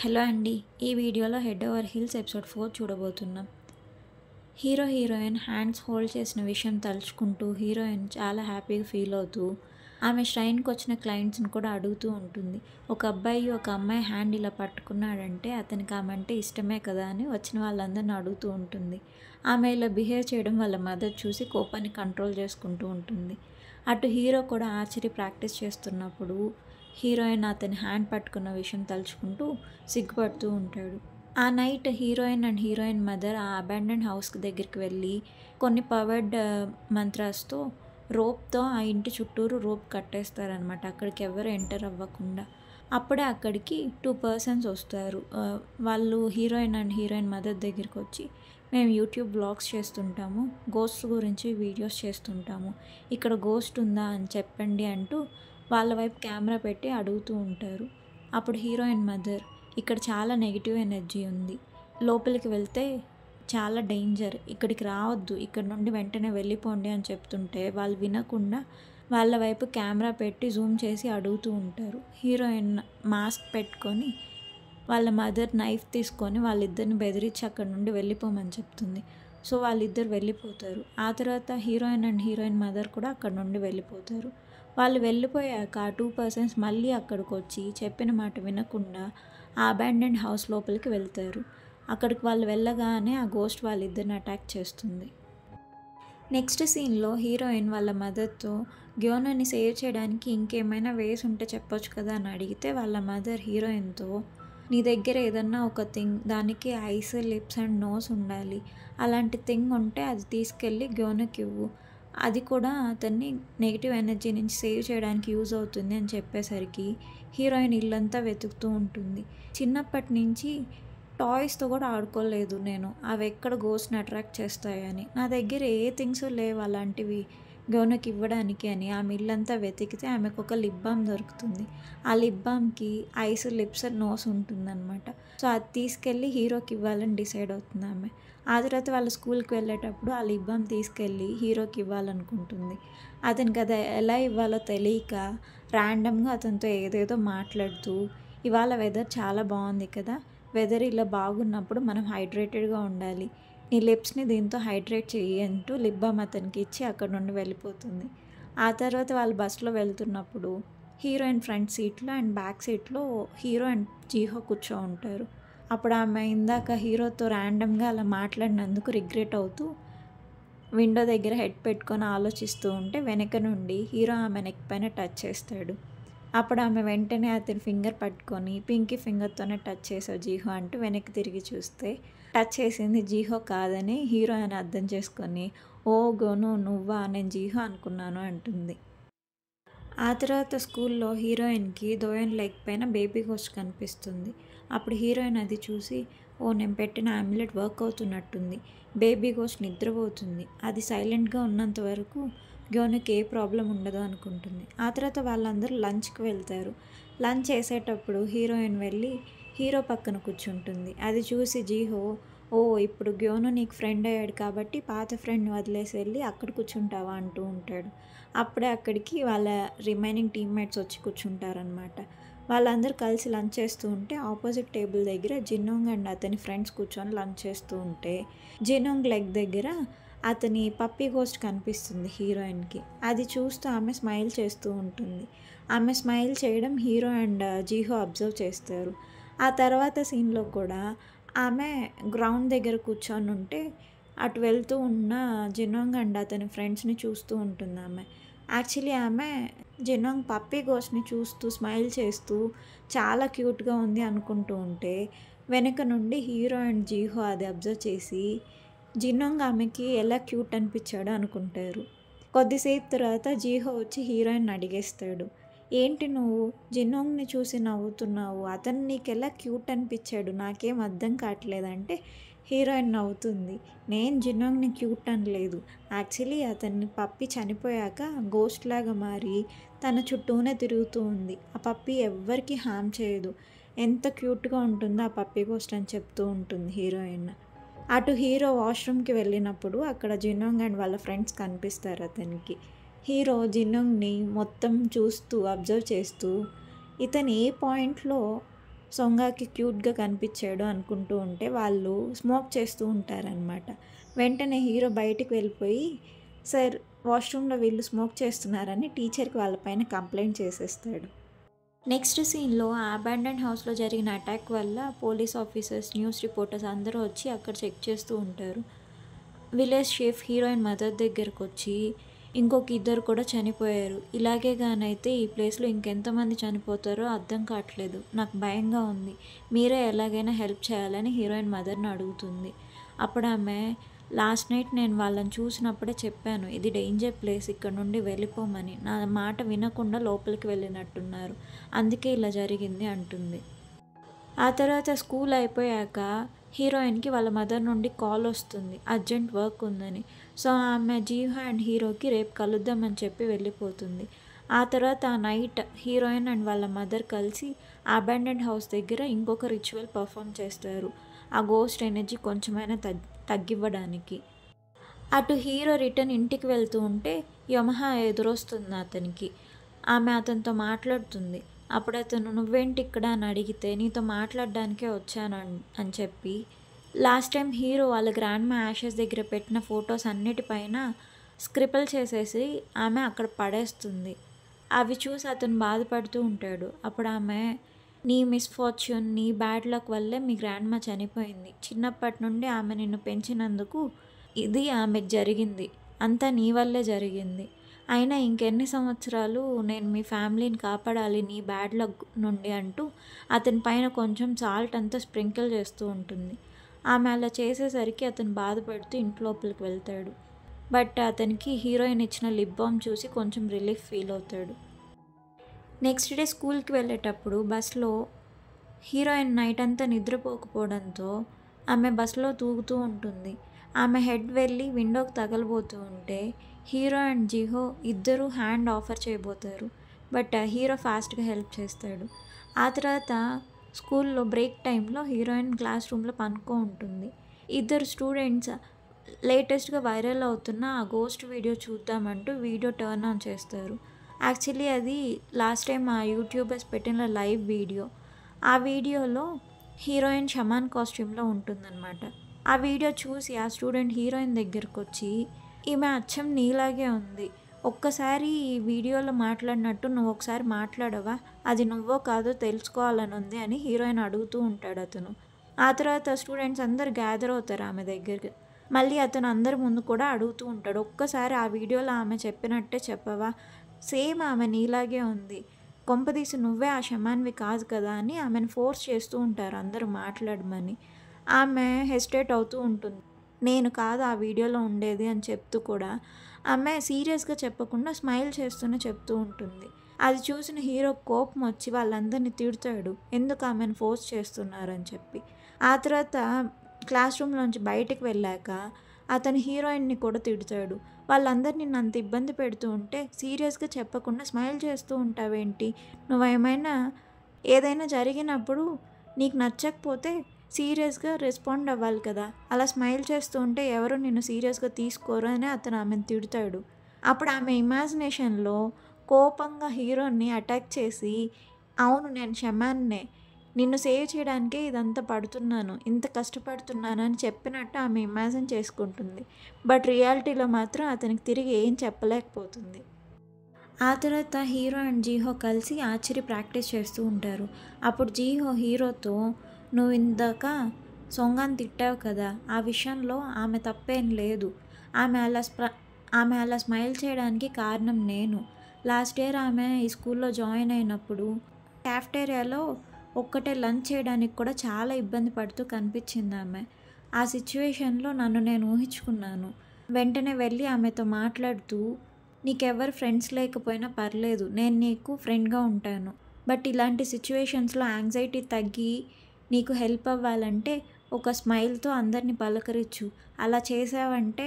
Hello అండి. ఈ వీడియోలో 'హెడ్ ఓవర్ హీల్స్' ఎపిసోడ్ 4 చూడబోతున్నాం. హీరోయిన్ హ్యాండ్స్ హోల్డ్ చేసిన విషయం తలుచుకుంటూ హీరోయిన్ చాలా హ్యాపీగా ఫీల్ అవుతూ ఆమె ష్రైన్కి వచ్చిన క్లయింట్స్ని కూడా అడుగుతూ ఉంటుంది. ఒక అబ్బాయి ఒక అమ్మాయి హ్యాండ్ ఇలా పట్టుకున్నాడంటే అతనికి ఆమె అంటే ఇష్టమే కదా అని వచ్చిన వాళ్ళందరిని అడుగుతూ ఉంటుంది. ఆమె ఇలా బిహేవ్ చేయడం వాళ్ళ మదర్ చూసి కోపాన్ని కంట్రోల్ చేసుకుంటూ ఉంటుంది. అటు హీరో కూడా ఆర్చరీ ప్రాక్టీస్ చేస్తున్నప్పుడు హీరోయిన్ అతని హ్యాండ్ పట్టుకున్న విషయం తలుచుకుంటూ సిగ్గుపడుతూ ఉంటాడు. ఆ నైట్ హీరోయిన్ మదర్ ఆ అబాండన్డ్ హౌస్ దగ్గరికి వెళ్ళి కొన్ని పవర్డ్ మంత్రాస్తో రోప్తో ఆ ఇంటి చుట్టూరు రోప్ కట్టేస్తారనమాట, అక్కడికి ఎవరు ఎంటర్ అవ్వకుండా. అప్పుడే అక్కడికి 2 పర్సన్స్ వస్తారు. వాళ్ళు హీరోయిన్ మదర్ దగ్గరికి వచ్చి, మేము యూట్యూబ్ బ్లాగ్స్ చేస్తుంటాము, గోస్ట్ గురించి వీడియోస్ చేస్తుంటాము, ఇక్కడ గోస్ట్ ఉందా అని చెప్పండి అంటూ వాళ్ళ వైపు కెమెరా పెట్టి అడుగుతూ ఉంటారు. అప్పుడు హీరోయిన్ మదర్, ఇక్కడ చాలా నెగిటివ్ ఎనర్జీ ఉంది, లోపలికి వెళ్తే చాలా డేంజర్, ఇక్కడికి రావద్దు, ఇక్కడ నుండి వెంటనే వెళ్ళిపోండి అని చెప్తుంటే వాళ్ళు వినకుండా వాళ్ళ వైపు కెమెరా పెట్టి జూమ్ చేసి అడుగుతూ ఉంటారు. హీరోయిన్ మాస్క్ పెట్టుకొని వాళ్ళ మదర్ నైఫ్ తీసుకొని వాళ్ళిద్దరిని బెదిరించి అక్కడ నుండి వెళ్ళిపోమని చెప్తుంది. సో వాళ్ళిద్దరు వెళ్ళిపోతారు. ఆ తర్వాత హీరోయిన్ మదర్ కూడా అక్కడ నుండి వెళ్ళిపోతారు. వాళ్ళు వెళ్ళిపోయాక ఆ 2 పర్సన్స్ మళ్ళీ అక్కడికి వచ్చి చెప్పిన మాట వినకుండా ఆ అబాండన్డ్ హౌస్ లోపలికి వెళ్తారు. అక్కడికి వాళ్ళు వెళ్ళగానే ఆ గోస్ట్ వాళ్ళిద్దరిని అటాక్ చేస్తుంది. నెక్స్ట్ సీన్లో హీరోయిన్ వాళ్ళ మదర్తో గ్యోనని సేవ్ చేయడానికి ఇంకేమైనా వేస్ ఉంటే చెప్పొచ్చు కదా అని అడిగితే వాళ్ళ మదర్ హీరోయిన్తో, నీ దగ్గర ఏదన్నా ఒక థింగ్, దానికి ఐస్, లిప్స్ అండ్ నోస్ ఉండాలి, అలాంటి థింగ్ ఉంటే అది తీసుకెళ్ళి గ్యోనకి ఇవ్వు, అది కూడా అతన్ని నెగిటివ్ ఎనర్జీ నుంచి సేవ్ చేయడానికి యూజ్ అవుతుంది అని చెప్పేసరికి హీరోయిన్ ఇల్లంతా వెతుకుతూ ఉంటుంది. చిన్నప్పటి నుంచి టాయ్స్తో కూడా ఆడుకోలేదు నేను, అవి ఎక్కడ గోస్ట్ని అట్రాక్ట్ చేస్తాయని, నా దగ్గర ఏ థింగ్స్ లేవు అలాంటివి గోనకి ఇవ్వడానికి అని ఆమె ఇల్లంతా వెతికితే ఆమెకు ఒక లిప్ బామ్ దొరుకుతుంది. ఆ లిప్ బామ్కి ఐస్, లిప్స్ అండ్ నోస్ ఉంటుందన్నమాట. సో అది తీసుకెళ్ళి హీరోకి ఇవ్వాలని డిసైడ్ అవుతుంది ఆమె. ఆ తర్వాత వాళ్ళ స్కూల్కి వెళ్ళేటప్పుడు ఆ లిప్ బామ్ తీసుకెళ్ళి హీరోకి ఇవ్వాలనుకుంటుంది. అతనికి అది ఎలా ఇవ్వాలో తెలియక ర్యాండమ్గా అతనితో ఏదేదో మాట్లాడుతూ, ఇవాళ వెదర్ చాలా బాగుంది కదా, వెదర్ ఇలా బాగున్నప్పుడు మనం హైడ్రేటెడ్గా ఉండాలి, నీ లిప్స్ని దీంతో హైడ్రేట్ చెయ్యి అంటూ లిప్ బామ్ అతనికి ఇచ్చి అక్కడ నుండి వెళ్ళిపోతుంది. ఆ తర్వాత వాళ్ళు బస్సులో వెళ్తున్నప్పుడు హీరోయిన్ ఫ్రంట్ సీట్లో అండ్ బ్యాక్ సీట్లో హీరో అండ్ జీహో కూర్చో ఉంటారు. అప్పుడు ఆమె ఇందాక హీరోతో ర్యాండమ్గా అలా మాట్లాడినందుకు రిగ్రెట్ అవుతూ విండో దగ్గర హెడ్ పెట్టుకొని ఆలోచిస్తూ ఉంటే వెనక నుండి హీరో ఆమె నెక్ పైన టచ్ చేస్తాడు. అప్పుడు ఆమె వెంటనే అతని ఫింగర్ పట్టుకొని పింకీ ఫింగర్తోనే టచ్ చేసావు జీహో అంటూ వెనక్కి తిరిగి చూస్తే టచ్ చేసింది జీహో కాదని హీరో అని అర్థం చేసుకొని, ఓ గోను నువ్వా, నేను జీహో అనుకున్నాను అంటుంది. ఆ తర్వాత స్కూల్లో హీరోయిన్కి దోయన్ లెగ్ పైన బేబీ గోస్ట్ కనిపిస్తుంది. అప్పుడు హీరోయిన్ అది చూసి, ఓ నేను పెట్టిన ఆమ్లెట్ వర్క్ అవుతున్నట్టుంది, బేబీ గోస్ట్ నిద్రపోతుంది, అది సైలెంట్గా ఉన్నంత వరకు గ్యోనకి ఏ ప్రాబ్లం ఉండదు అనుకుంటుంది. ఆ తర్వాత వాళ్ళందరూ లంచ్కి వెళ్తారు. లంచ్ చేసేటప్పుడు హీరోయిన్ వెళ్ళి హీరో పక్కన కూర్చుంటుంది. అది చూసి జీహో, ఓ ఇప్పుడు గ్యోను నీకు ఫ్రెండ్ అయ్యాడు కాబట్టి పాత ఫ్రెండ్ని వదిలేసి వెళ్ళి అక్కడ కూర్చుంటావా అంటూ ఉంటాడు. అప్పుడే అక్కడికి వాళ్ళ రిమైనింగ్ టీమ్మేట్స్ వచ్చి కూర్చుంటారనమాట. వాళ్ళందరూ కలిసి లంచ్ చేస్తూ ఉంటే ఆపోజిట్ టేబుల్ దగ్గర జిన్నోంగ్ అండ్ అతని ఫ్రెండ్స్ కూర్చొని లంచ్ చేస్తూ ఉంటే జిన్నోంగ్ లెగ్ దగ్గర అతని పప్పీ గోస్ట్ కనిపిస్తుంది హీరోయిన్కి. అది చూస్తూ ఆమె స్మైల్ చేస్తూ ఉంటుంది. ఆమె స్మైల్ చేయడం హీరో అండ్ జీహో అబ్జర్వ్ చేస్తారు. ఆ తర్వాత సీన్లో కూడా ఆమె గ్రౌండ్ దగ్గర కూర్చొని ఉంటే అటు వెళ్తూ ఉన్న జిన్నోంగ్ అండ్ అతని ఫ్రెండ్స్ని చూస్తూ ఉంటుంది ఆమె. యాక్చువల్లీ ఆమె జిన్నోంగ్ పప్పీ గోస్ట్ని చూస్తూ స్మైల్ చేస్తూ చాలా క్యూట్గా ఉంది అనుకుంటూ ఉంటే వెనక నుండి హీరో అండ్ జీహో అది అబ్జర్వ్ చేసి జిన్నోంగ్ ఆమెకి ఎలా క్యూట్ అనిపించాడో అనుకుంటారు. కొద్దిసేపు తర్వాత జీహో వచ్చి హీరోయిన్ అడిగేస్తాడు, ఏంటి నువ్వు జిన్నోంగ్ని చూసి నవ్వుతున్నావు, అతను నీకు ఎలా క్యూట్ అనిపించాడు, నాకేం అర్థం కావట్లేదంటే హీరోయిన్ నవ్వుతుంది, నేను జిన్నోంగ్ని క్యూట్ అనలేదు, యాక్చువల్లీ అతన్ని పప్పి చనిపోయాక గోస్ట్ లాగా మారి తన చుట్టూనే తిరుగుతూ ఉంది, ఆ పప్పి ఎవ్వరికి హామ్ చేయదు, ఎంత క్యూట్గా ఉంటుందో ఆ పప్పి గోస్ట్ అని చెప్తూ ఉంటుంది హీరోయిన్. అటు హీరో వాష్రూమ్కి వెళ్ళినప్పుడు అక్కడ జిన్నోంగ్ అండ్ వాళ్ళ ఫ్రెండ్స్ కనిపిస్తారు అతనికి. హీరో జిన్నోంగ్ని మొత్తం చూస్తూ అబ్జర్వ్ చేస్తూ ఇతను ఏ పాయింట్లో సొంగాకి క్యూట్గా కనిపించాడు అనుకుంటూ ఉంటే వాళ్ళు స్మోక్ చేస్తూ ఉంటారనమాట. వెంటనే హీరో బయటికి వెళ్ళిపోయి, సార్ వాష్రూమ్లో వీళ్ళు స్మోక్ చేస్తున్నారని టీచర్కి వాళ్ళపైన కంప్లైంట్ చేసేస్తాడు. నెక్స్ట్ సీన్లో ఆ అబాండెండ్ హౌస్లో జరిగిన అటాక్ వల్ల పోలీస్ ఆఫీసర్స్, న్యూస్ రిపోర్టర్స్ అందరూ వచ్చి అక్కడ చెక్ చేస్తూ ఉంటారు. విలేజ్ షీఫ్ హీరోయిన్ మదర్ దగ్గరకు వచ్చి, ఇంకొక ఇద్దరు కూడా చనిపోయారు, ఇలాగే గానైతే ఈ ప్లేస్లో ఇంకెంతమంది చనిపోతారో అర్థం కావట్లేదు, నాకు భయంగా ఉంది, మీరే ఎలాగైనా హెల్ప్ చేయాలని హీరోయిన్ మదర్ని అడుగుతుంది. అప్పుడు ఆమె, లాస్ట్ నైట్ నేను వాళ్ళని చూసినప్పుడే చెప్పాను, ఇది డేంజర్ ప్లేస్, ఇక్కడ నుండి వెళ్ళిపోమని, నా మాట వినకుండా లోపలికి వెళ్ళినట్టున్నారు, అందుకే ఇలా జరిగింది అంటుంది. ఆ తర్వాత స్కూల్ అయిపోయాక హీరోయిన్కి వాళ్ళ మదర్ నుండి కాల్ వస్తుంది, అర్జెంట్ వర్క్ ఉందని. సో ఆమె జీహో అండ్ హీరోకి రేపు కలుద్దామని చెప్పి వెళ్ళిపోతుంది. ఆ తర్వాత ఆ నైట్ హీరోయిన్ అండ్ వాళ్ళ మదర్ కలిసి అబాండెండ్ హౌస్ దగ్గర ఇంకొక రిచువల్ పర్ఫామ్ చేస్తారు, ఆ గోస్ట్ ఎనర్జీ కొంచెమైనా తగ్గివ్వడానికి. అటు హీరో రిటర్న్ ఇంటికి వెళ్తూ ఉంటే యమహా ఎదురొస్తుంది అతనికి. ఆమె అతనితో మాట్లాడుతుంది. అప్పుడు అతను, నువ్వేంటి ఇక్కడ అని అడిగితే, నీతో మాట్లాడడానికే వచ్చాను అని చెప్పి, లాస్ట్ టైం హీరో వాళ్ళ గ్రాండ్ మా యాషెస్ దగ్గర పెట్టిన ఫొటోస్ అన్నిటిపైన స్క్రిబుల్ చేసేసి ఆమె అక్కడ పడేస్తుంది. అవి చూసి అతను బాధపడుతూ ఉంటాడు. అప్పుడు ఆమె, నీ మిస్ఫార్చ్యూన్, నీ బ్యాడ్ లక్ వల్లే మీ గ్రాండ్ మా చనిపోయింది, చిన్నప్పటి నుండి ఆమె నిన్ను పెంచినందుకు ఇది ఆమెకు జరిగింది, అంతా నీ వల్లే జరిగింది, అయినా ఇంకెన్ని సంవత్సరాలు నేను మీ ఫ్యామిలీని కాపాడాలి నీ బ్యాడ్ లక్ నుండి అంటూ అతని పైన కొంచెం సాల్ట్ అంతా స్ప్రింకిల్ చేస్తూ ఉంటుంది. ఆమె అలా చేసేసరికి అతను బాధపడుతూ ఇంట్లోపలికి వెళ్తాడు. బట్ అతనికి హీరోయిన్ ఇచ్చిన లిప్ బామ్ చూసి కొంచెం రిలీఫ్ ఫీల్ అవుతాడు. నెక్స్ట్ డే స్కూల్కి వెళ్ళేటప్పుడు బస్లో హీరోయిన్ నైట్ అంతా నిద్రపోకపోవడంతో ఆమె బస్లో తూగుతూ ఉంటుంది. ఆమె హెడ్ వెళ్ళి విండోకి తగలబోతూ ఉంటే హీరో అండ్ జీహో ఇద్దరూ హ్యాండ్ ఆఫర్ చేయబోతారు. బట్ హీరో ఫాస్ట్గా హెల్ప్ చేస్తాడు. ఆ తర్వాత స్కూల్లో బ్రేక్ టైంలో హీరోయిన్ క్లాస్ రూమ్లో పనుకో ఉంటుంది. ఇద్దరు స్టూడెంట్స్ లేటెస్ట్గా వైరల్ అవుతున్న ఆ గోస్ట్ వీడియో చూద్దామంటూ వీడియో టర్న్ ఆన్ చేస్తారు. యాక్చువల్లీ అది లాస్ట్ టైం ఆ యూట్యూబర్స్ పెట్టిన లైవ్ వీడియో. ఆ వీడియోలో హీరోయిన్ షమాన్ కాస్ట్యూమ్లో ఉంటుందన్నమాట. ఆ వీడియో చూసి ఆ స్టూడెంట్ హీరోయిన్ దగ్గరకు వచ్చి, ఈమె అచ్చం నీలాగే ఉంది, ఒక్కసారి ఈ వీడియోలో మాట్లాడినట్టు నువ్వు ఒకసారి మాట్లాడవా, అది నువ్వో కాదో తెలుసుకోవాలని ఉంది అని హీరోయిన్ అడుగుతూ ఉంటాడు అతను. ఆ తర్వాత స్టూడెంట్స్ అందరు గ్యాదర్ అవుతారు ఆమె దగ్గరికి. మళ్ళీ అతను అందరి ముందు కూడా అడుగుతూ ఉంటాడు, ఒక్కసారి ఆ వీడియోలో ఆమె చెప్పినట్టే చెప్పవా, సేమ్ ఆమె నీలాగే ఉంది, కొంపదీసి నువ్వే ఆ షమాన్వి కాదు కదా అని ఆమెను ఫోర్స్ చేస్తూ ఉంటారు అందరూ మాట్లాడమని. ఆమె హెసిటేట్ అవుతూ ఉంటుంది, నేను కాదు ఆ వీడియోలో ఉండేది అని చెప్తూ కూడా ఆమె సీరియస్గా చెప్పకుండా స్మైల్ చేస్తూనే చెప్తూ ఉంటుంది. అది చూసిన హీరో కోపం వచ్చి వాళ్ళందరినీ తిడతాడు, ఎందుకు ఆమెను ఫోర్స్ చేస్తున్నారని చెప్పి. ఆ తర్వాత క్లాస్ రూమ్లోంచి బయటికి వెళ్ళాక అతను హీరోయిన్ని కూడా తిడతాడు, వాళ్ళందరినీ అంత ఇబ్బంది పెడుతూ ఉంటే సీరియస్గా చెప్పకుండా స్మైల్ చేస్తూ ఉంటావేంటి, నువ్వేమైనా ఏదైనా జరిగినప్పుడు నీకు నచ్చకపోతే సీరియస్గా రెస్పాండ్ అవ్వాలి కదా, అలా స్మైల్ చేస్తూ ఉంటే ఎవరు నిన్ను సీరియస్గా తీసుకోరు అని అతను ఆమెను తిడతాడు. అప్పుడు ఆమె ఇమాజినేషన్లో కోపంగా హీరోని అటాక్ చేసి, అవును నేను షమాన్నే, నిన్ను సేవ్ చేయడానికే ఇదంతా పడుతున్నాను, ఇంత కష్టపడుతున్నాను అని చెప్పినట్టు ఆమె ఇమాజిన్ చేసుకుంటుంది. బట్ రియాలిటీలో మాత్రం అతనికి తిరిగి ఏం చెప్పలేకపోతుంది. ఆ తర్వాత హీరో అండ్ జీహో కలిసి ఆర్చరీ ప్రాక్టీస్ చేస్తూ ఉంటారు. అప్పుడు జీహో హీరోతో, నువ్వు ఇందాక సొంగాన్ని తిట్టావు కదా, ఆ విషయంలో ఆమె తప్పేం లేదు, ఆమె అలా స్మైల్ చేయడానికి కారణం నేను. లాస్ట్ ఇయర్ ఆమె ఈ స్కూల్లో జాయిన్ అయినప్పుడు క్యాఫ్టేరియాలో ఒక్కటే లంచ్ చేయడానికి కూడా చాలా ఇబ్బంది పడుతూ కనిపించింది ఆమె. ఆ సిచ్యువేషన్లో నన్ను నేను ఊహించుకున్నాను. వెంటనే వెళ్ళి ఆమెతో మాట్లాడుతూ, నీకెవరు ఫ్రెండ్స్ లేకపోయినా పర్లేదు, నేను నీకు ఫ్రెండ్గా ఉంటాను, బట్ ఇలాంటి సిచ్యువేషన్స్లో యాంగ్జైటీ తగ్గి నీకు హెల్ప్ అవ్వాలంటే ఒక స్మైల్తో అందరినీ పలకరించు, అలా చేసావంటే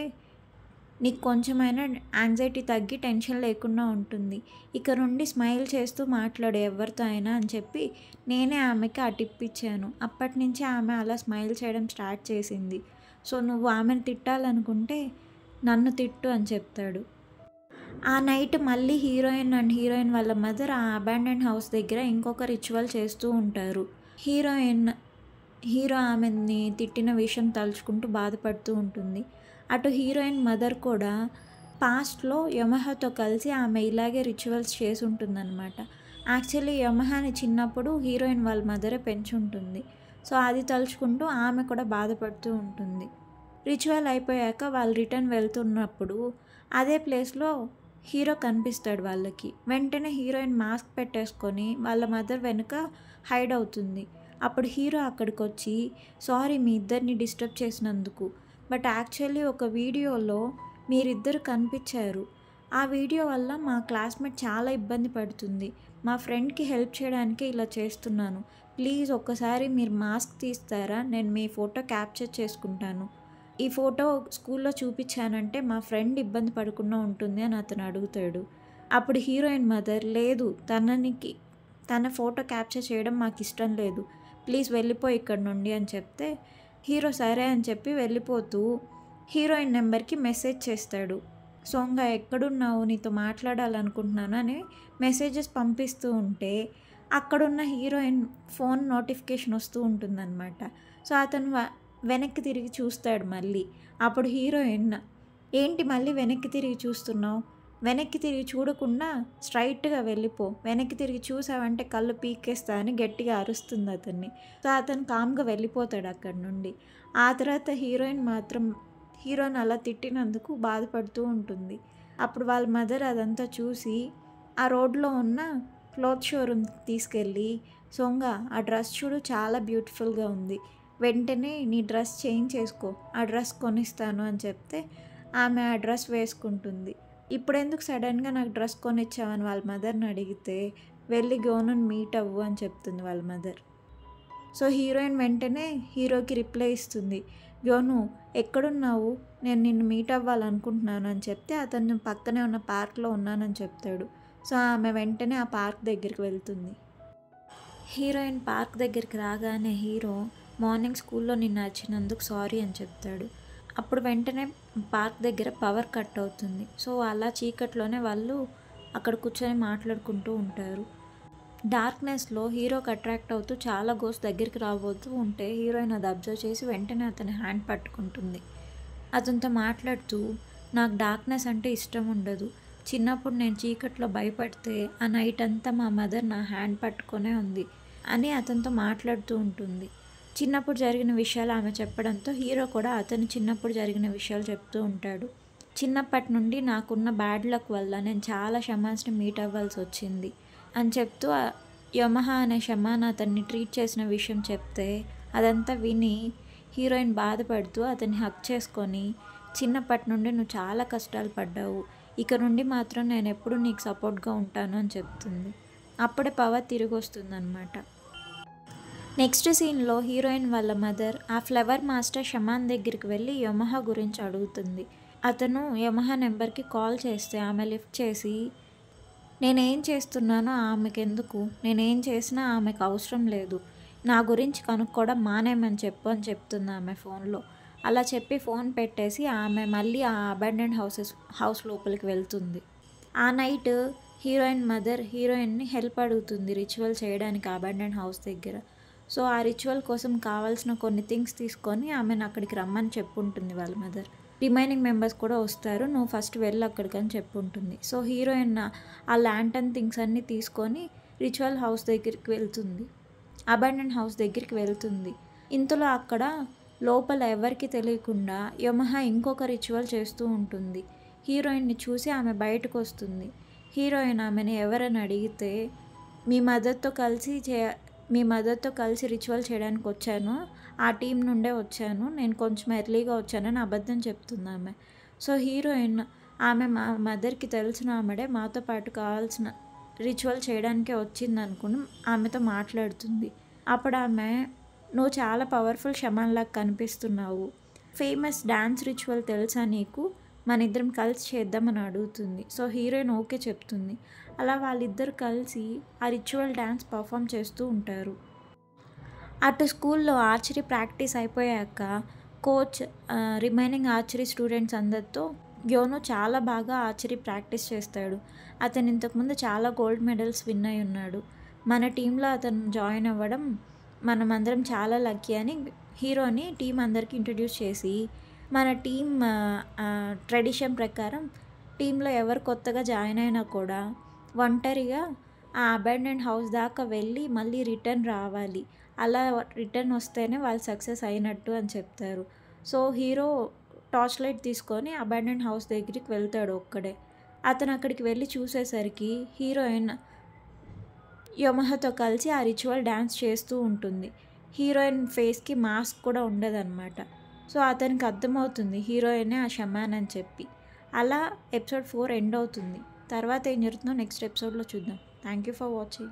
నీకు కొంచెమైనా యాంగ్జైటీ తగ్గి టెన్షన్ లేకుండా ఉంటుంది, ఇక నుండి స్మైల్ చేస్తూ మాట్లాడు ఎవరితో అయినా అని చెప్పి నేనే ఆమెకి ఆ టిప్ ఇచ్చాను. అప్పటి నుంచి ఆమె అలా స్మైల్ చేయడం స్టార్ట్ చేసింది. సో నువ్వు ఆమెను తిట్టాలనుకుంటే నన్ను తిట్టు అని చెప్తాడు. ఆ నైట్ మళ్ళీ హీరోయిన్ వాళ్ళ మదర్ ఆ అబాండెండ్ హౌస్ దగ్గర ఇంకొక రిచువల్ చేస్తూ ఉంటారు. హీరోయిన్ హీరో ఆమెని తిట్టిన విషయం తలుచుకుంటూ బాధపడుతూ ఉంటుంది. అటు హీరోయిన్ మదర్ కూడా పాస్ట్‌లో యమహాతో కలిసి ఆమె ఇలాగే రిచువల్స్ చేసి ఉంటుందన్నమాట. యాక్చువల్లీ యమహాని చిన్నప్పుడు హీరోయిన్ వాళ్ళ మదరే పెంచుంటుంది. సో అది తలుచుకుంటూ ఆమె కూడా బాధపడుతూ ఉంటుంది. రిచువల్ అయిపోయాక వాళ్ళు రిటర్న్ వెళ్తున్నప్పుడు అదే ప్లేస్‌లో హీరో కనిపిస్తాడు వాళ్ళకి. వెంటనే హీరోయిన్ మాస్క్ పెట్టేసుకొని వాళ్ళ మదర్ వెనుక హైడ్ అవుతుంది. అప్పుడు హీరో అక్కడికొచ్చి సారీ మీ ఇద్దరిని డిస్టర్బ్ చేసినందుకు. బట్ యాక్చువల్లీ ఒక వీడియోలో మీరిద్దరు కనిపించారు. ఆ వీడియో వల్ల మా క్లాస్మేట్ చాలా ఇబ్బంది పడుతుంది. మా ఫ్రెండ్కి హెల్ప్ చేయడానికే ఇలా చేస్తున్నాను. ప్లీజ్ ఒక్కసారి మీరు మాస్క్ తీస్తారా? నేను మీ ఫోటో క్యాప్చర్ చేసుకుంటాను. ఈ ఫోటో స్కూల్లో చూపించానంటే మా ఫ్రెండ్ ఇబ్బంది పడకుండా ఉంటుంది అని అతను అడుగుతాడు. అప్పుడు హీరోయిన్ మదర్ లేదు తన ఫోటో క్యాప్చర్ చేయడం మాకు ఇష్టం లేదు. ప్లీజ్ వెళ్ళిపో ఇక్కడ నుండి అని చెప్తే హీరో సరే అని చెప్పి వెళ్ళిపోతూ హీరోయిన్ నెంబర్కి మెసేజ్ చేస్తాడు. సోంగా ఎక్కడున్నావు, నీతో మాట్లాడాలనుకుంటున్నాను అని మెసేజెస్ పంపిస్తూ ఉంటే అక్కడున్న హీరోయిన్ ఫోన్ నోటిఫికేషన్ వస్తూ ఉంటుందన్నమాట. సో అతను వెనక్కి తిరిగి చూస్తాడు మళ్ళీ. అప్పుడు హీరోయిన్ ఏంటి మళ్ళీ వెనక్కి తిరిగి చూస్తున్నావు? వెనక్కి తిరిగి చూడకుండా స్ట్రైట్గా వెళ్ళిపో. వెనక్కి తిరిగి చూసావంటే కళ్ళు పీకేస్తా అని గట్టిగా అరుస్తుంది అతన్ని. సో అతను కామ్గా వెళ్ళిపోతాడు అక్కడి నుండి. ఆ తర్వాత హీరోయిన్ మాత్రం హీరోని అలా తిట్టినందుకు బాధపడుతూ ఉంటుంది. అప్పుడు వాళ్ళ మదర్ అదంతా చూసి ఆ రోడ్లో ఉన్న క్లాత్ షోరూమ్కి తీసుకెళ్ళి సోంగా ఆ డ్రెస్ చూడు చాలా బ్యూటిఫుల్గా ఉంది. వెంటనే నీ డ్రెస్ చేంజ్ చేసుకో, ఆ డ్రెస్ కొనిస్తాను అని చెప్తే ఆమె ఆ డ్రెస్ వేసుకుంటుంది. ఇప్పుడెందుకు సడన్గా నాకు డ్రెస్ కొనిచ్చావని వాళ్ళ మదర్ని అడిగితే వెళ్ళి గోనుని మీట్ అవ్వు అని చెప్తుంది వాళ్ళ మదర్. సో హీరోయిన్ వెంటనే హీరోకి రిప్లై ఇస్తుంది. గోను ఎక్కడున్నావు, నేను నిన్ను మీట్ అవ్వాలనుకుంటున్నాను అని చెప్తే అతను పక్కనే ఉన్న పార్క్లో ఉన్నానని చెప్తాడు. సో ఆమె వెంటనే ఆ పార్క్ దగ్గరికి వెళ్తుంది. హీరోయిన్ పార్క్ దగ్గరికి రాగానే హీరో మార్నింగ్ స్కూల్లో నిన్ను అరిచినందుకు సారీ అని చెప్తాడు. అప్పుడు వెంటనే పార్క్ దగ్గర పవర్ కట్ అవుతుంది. సో అలా చీకట్లోనే వాళ్ళు అక్కడ కూర్చొని మాట్లాడుకుంటూ ఉంటారు. డార్క్నెస్లో హీరోకి అట్రాక్ట్ అవుతూ చాలా గోస్ట్ దగ్గరికి రాబోతూ ఉంటే హీరోయిన్ అది అబ్జర్వ్ చేసి వెంటనే అతని హ్యాండ్ పట్టుకుంటుంది. అతనితో మాట్లాడుతూ నాకు డార్క్నెస్ అంటే ఇష్టం ఉండదు. చిన్నప్పుడు నేను చీకట్లో భయపడితే ఆ నైట్ అంతా మా మదర్ నా హ్యాండ్ పట్టుకొనే ఉంది అని అతనితో మాట్లాడుతూ ఉంటుంది. చిన్నప్పుడు జరిగిన విషయాలు ఆమె చెప్పడంతో హీరో కూడా అతను చిన్నప్పుడు జరిగిన విషయాలు చెప్తూ ఉంటాడు. చిన్నప్పటి నుండి నాకున్న బ్యాడ్ లక్ వల్ల నేను చాలా షమాన్స్ని మీట్ అవ్వాల్సి వచ్చింది అని చెప్తూ యమహా అనే షమాన్ అతన్ని ట్రీట్ చేసిన విషయం చెప్తే అదంతా విని హీరోయిన్ బాధపడుతూ అతన్ని హక్ చేసుకొని చిన్నప్పటి నుండి నువ్వు చాలా కష్టాలు పడ్డావు, ఇక నుండి మాత్రం నేను ఎప్పుడు నీకు సపోర్ట్గా ఉంటాను అని చెప్తుంది. అప్పుడే పవర్ తిరిగి వస్తుందన్నమాట. నెక్స్ట్ సీన్లో హీరోయిన్ వాళ్ళ మదర్ ఆ ఫ్లవర్ మాస్టర్ షమాన్ దగ్గరికి వెళ్ళి యమహా గురించి అడుగుతుంది. అతను యమహా నెంబర్కి కాల్ చేస్తే ఆమె లిఫ్ట్ చేసి నేనేం చేస్తున్నానో ఆమెకెందుకు, నేనేం చేసినా ఆమెకు అవసరం లేదు, నా గురించి కనుక్కోవడం మానేమని చెప్పు అని చెప్తుంది ఆమె ఫోన్లో. అలా చెప్పి ఫోన్ పెట్టేసి ఆమె మళ్ళీ ఆ అబాండెండ్ హౌస్ లోపలికి వెళ్తుంది. ఆ నైట్ హీరోయిన్ మదర్ హీరోయిన్ని హెల్ప్ అడుగుతుంది రిచువల్ చేయడానికి అబాండెండ్ హౌస్ దగ్గర. సో ఆ రిచువల్ కోసం కావాల్సిన కొన్ని థింగ్స్ తీసుకొని ఆమెను అక్కడికి రమ్మని చెప్పుంటుంది వాళ్ళ మదర్. రిమైనింగ్ మెంబర్స్ కూడా వస్తారు, నువ్వు ఫస్ట్ వెళ్ళి అక్కడికని చెప్పుంటుంది. సో హీరోయిన్ ఆ ల్యాంటర్న్ థింగ్స్ అన్నీ తీసుకొని రిచువల్ హౌస్ దగ్గరికి వెళ్తుంది, అబాండెండ్ హౌస్ దగ్గరికి వెళ్తుంది. ఇంతలో అక్కడ లోపల ఎవరికి తెలియకుండా యమహా ఇంకొక రిచువల్ చేస్తూ ఉంటుంది. హీరోయిన్ని చూసి ఆమె బయటకు వస్తుంది. హీరోయిన్ ఆమెను ఎవరని అడిగితే మీ మదర్తో కలిసి రిచువల్ చేయడానికి వచ్చాను, ఆ టీం నుండే వచ్చాను, నేను కొంచెం ఎర్లీగా వచ్చానని అబద్ధం చెప్తుంది ఆమె. సో హీరోయిన్ ఆమె మా మదర్కి తెలిసిన ఆమెడే మాతో పాటు కావాల్సిన రిచువల్ చేయడానికే వచ్చింది అనుకుని ఆమెతో మాట్లాడుతుంది. అప్పుడు ఆమె నువ్వు చాలా పవర్ఫుల్ షమాన్లాగా కనిపిస్తున్నావు, ఫేమస్ డ్యాన్స్ రిచువల్ తెలుసా నీకు, మన ఇద్దరం కలిసి చేద్దామని అడుగుతుంది. సో హీరోయిన్ ఓకే చెప్తుంది. అలా వాళ్ళిద్దరు కలిసి ఆ రిచువల్ డ్యాన్స్ పర్ఫామ్ చేస్తూ ఉంటారు. అటు స్కూల్లో ఆర్చరీ ప్రాక్టీస్ అయిపోయాక కోచ్ రిమైనింగ్ ఆర్చరీ స్టూడెంట్స్ అందరితో గ్యోను చాలా బాగా ఆర్చరీ ప్రాక్టీస్ చేస్తాడు. అతను ఇంతకుముందు చాలా గోల్డ్ మెడల్స్ విన్ అయి ఉన్నాడు. మన టీంలో అతను జాయిన్ అవ్వడం మనమందరం చాలా లక్కీ అని హీరోని టీం అందరికి ఇంట్రడ్యూస్ చేసి, మన టీమ్ ట్రెడిషన్ ప్రకారం టీంలో ఎవరు కొత్తగా జాయిన్ అయినా కూడా ఒంటరిగా ఆ అబాండన్డ్ హౌస్ దాకా వెళ్ళి మళ్ళీ రిటర్న్ రావాలి. అలా రిటర్న్ వస్తేనే వాళ్ళు సక్సెస్ అయినట్టు అని చెప్తారు. సో, హీరో టార్చ్ లైట్ తీసుకొని అబాండన్డ్ హౌస్ దగ్గరికి వెళ్తాడు ఒక్కడే. అతను అక్కడికి వెళ్ళి చూసేసరికి హీరోయిన్ యమహతో కలిసి ఆ రిచువల్ డ్యాన్స్ చేస్తూ ఉంటుంది. హీరోయిన్ ఫేస్‌కి మాస్క్ కూడా ఉండదనమాట. సో, అతనికి అర్థమవుతుంది హీరోయినే ఆ షమాన్ అని చెప్పి. అలా ఎపిసోడ్ 4 ఎండ్ అవుతుంది. తర్వాత ఏం జరుగుతుందో నెక్స్ట్ ఎపిసోడ్‌లో చూద్దాం. Thank you for watching.